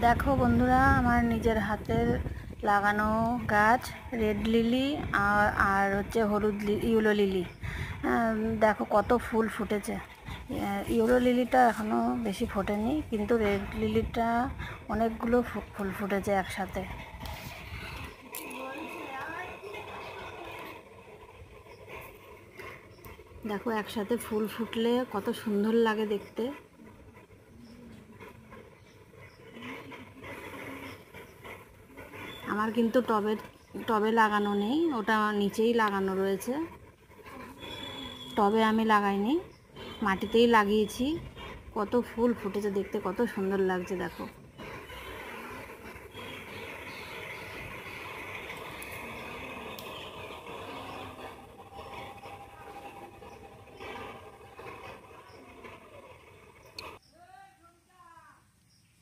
দেখো বন্ধুরা, আমার নিজের হাতের লাগানো গাছ রেড লিলি আর হচ্ছে হলুদ ইউলো লিলি। দেখো কত ফুল ফুটেছে। ইউলো লিলিটা এখনও বেশি ফোটেনি, কিন্তু রেড লিলিটা অনেকগুলো ফুল ফুটেছে একসাথে। দেখো একসাথে ফুল ফুটলে কত সুন্দর লাগে দেখতে। আমার কিন্তু টবে লাগানো নেই, ওটা নিচেই লাগানো রয়েছে। টবে আমি লাগাইনি, মাটিতেই লাগিয়েছি। কত ফুল ফুটেছে দেখতে, কত সুন্দর লাগছে দেখো।